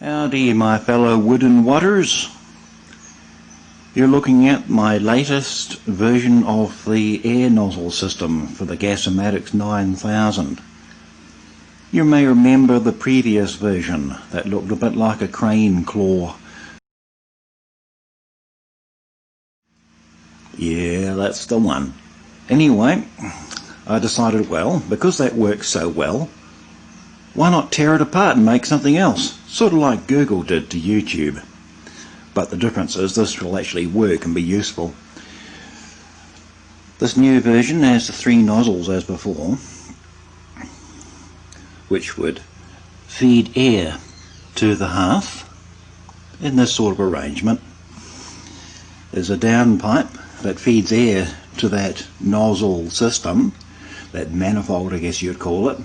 Howdy, my fellow woodywatters. You're looking at my latest version of the air nozzle system for the Gassyfirer 9000. You may remember the previous version that looked a bit like a crane claw. Yeah, that's the one. Anyway, I decided, well, because that works so well, why not tear it apart and make something else? Sort of like Google did to YouTube. But the difference is this will actually work and be useful. This new version has the 3 nozzles as before, which would feed air to the hearth in this sort of arrangement. There's a downpipe that feeds air to that nozzle system, that manifold I guess you'd call it,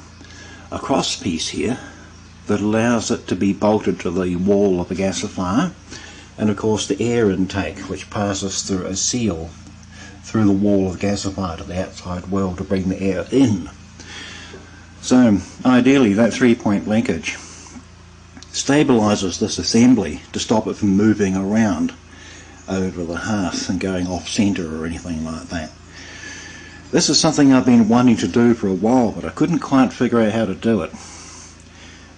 a cross piece here that allows it to be bolted to the wall of the gasifier, and of course the air intake which passes through a seal through the wall of the gasifier to the outside world to bring the air in. So ideally that 3-point linkage stabilises this assembly to stop it from moving around over the hearth and going off centre or anything like that. This is something I've been wanting to do for a while, but I couldn't quite figure out how to do it.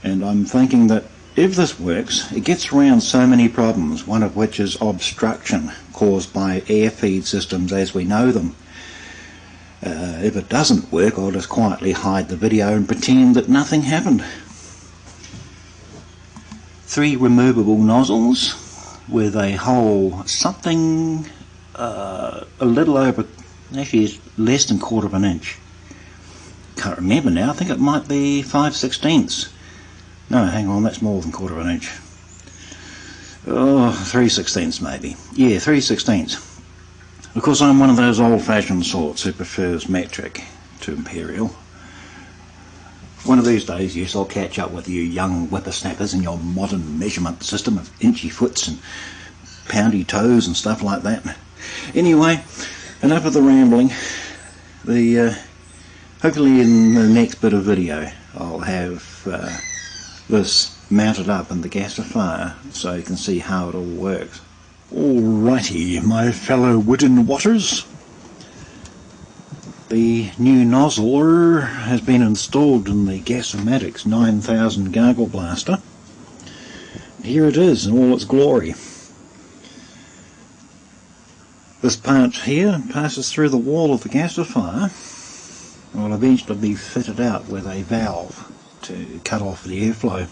And I'm thinking that if this works, it gets around so many problems, one of which is obstruction caused by air feed systems as we know them. If it doesn't work, I'll just quietly hide the video and pretend that nothing happened. 3 removable nozzles with a hole something a little over, actually it's less than 1/4 of an inch. Can't remember now, I think it might be 5/16. No, hang on, that's more than 1/4 of an inch. Oh, 3/16 maybe. Yeah, 3/16. Of course, I'm one of those old-fashioned sorts who prefers metric to imperial. One of these days, yes, I'll catch up with you young whippersnappers in your modern measurement system of inchy foots and poundy toes and stuff like that. Anyway, enough of the rambling. Hopefully in the next bit of video, I'll have this mounted up in the gasifier so you can see how it all works. Alrighty, my fellow woodywatters. The new nozzler has been installed in the Gassyfirer 9000 gargle blaster. Here it is in all its glory. This part here passes through the wall of the gasifier and will eventually be fitted out with a valve to cut off the airflow.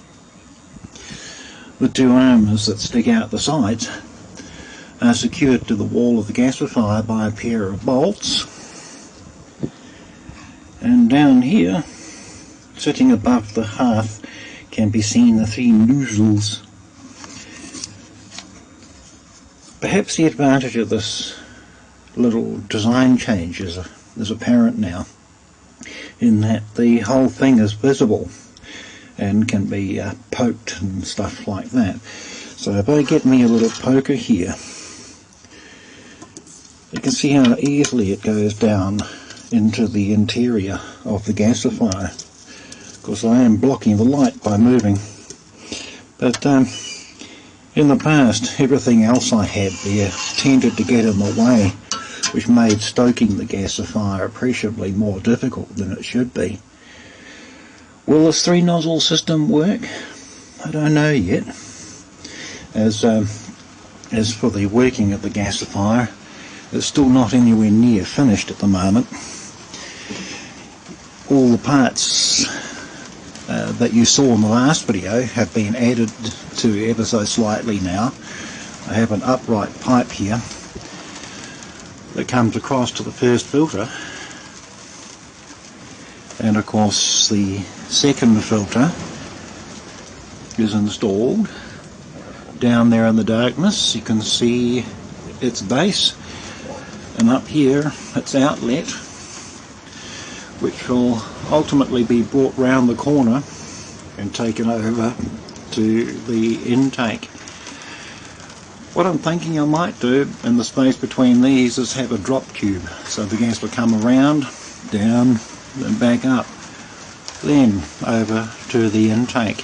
The 2 arms that stick out the sides are secured to the wall of the gasifier by a pair of bolts, and down here, sitting above the hearth, can be seen the 3 nozzles. Perhaps the advantage of this little design change is apparent now, in that the whole thing is visible and can be poked and stuff like that. So if I get me a little poker here, you can see how easily it goes down into the interior of the gasifier. Of course, I am blocking the light by moving, but in the past everything else I had there tended to get in the way, which made stoking the gasifier appreciably more difficult than it should be. Will this 3 nozzle system work? I don't know yet. As for the working of the gasifier, it's still not anywhere near finished at the moment. All the parts that you saw in the last video have been added to ever so slightly now. I have an upright pipe here that comes across to the first filter, and of course the second filter is installed. Down there in the darkness you can see its base, and up here its outlet, which will ultimately be brought round the corner and taken over to the intake. What I'm thinking I might do in the space between these is have a drop tube, so the gas will come around, down and back up, then over to the intake.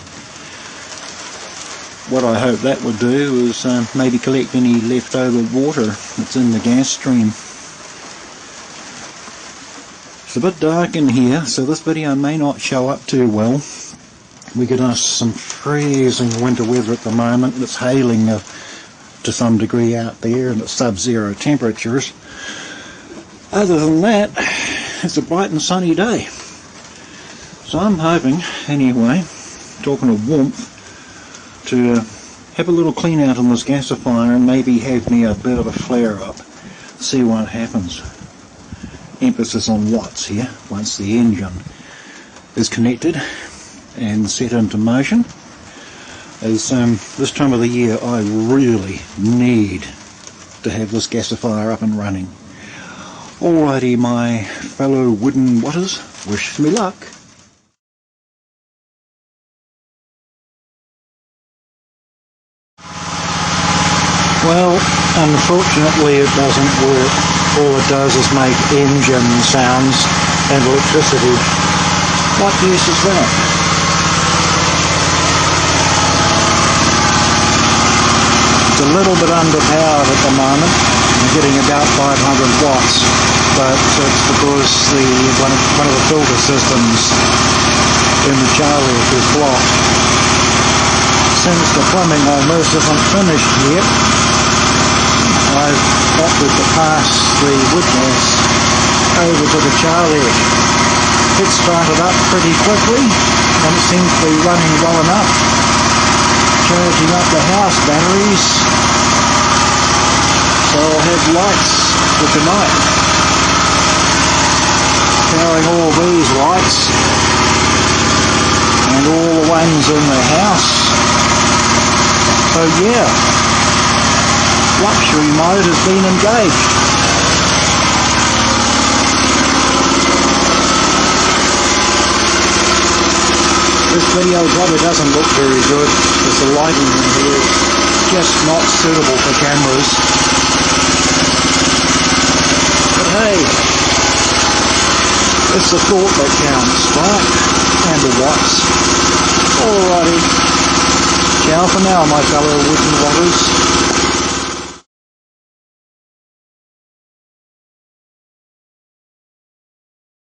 what I hope that would do is maybe collect any leftover water that's in the gas stream. It's a bit dark in here, so this video may not show up too well. We get us some freezing winter weather at the moment. It's hailing to some degree out there, and it's sub-zero temperatures. Other than that, it's a bright and sunny day. So I'm hoping, anyway, talking of warmth, to have a little clean out on this gasifier and maybe have me a bit of a flare up. See what happens. Emphasis on watts here, once the engine is connected and set into motion. As this time of the year I really need to have this gasifier up and running. Alrighty, my fellow wooden watters, wish me luck. Well, unfortunately it doesn't work. All it does is make engine sounds and electricity. What use is that? It's a little bit underpowered at the moment. I'm getting about 500 watts, but it's because one of the filter systems in the chariot is blocked. Since the plumbing on this isn't finished yet, I've opted to pass the wood gas over to the chariot. It started up pretty quickly and it seems to be running well enough. Charging up the house batteries, so I'll have lights for tonight. Powering all these lights and all the ones in the house. So yeah, luxury mode has been engaged. This video probably doesn't look very good because the lighting in here is just not suitable for cameras. But hey, it's the thought that counts, right? And the watts. Alrighty. Ciao for now, my fellow wooden watters.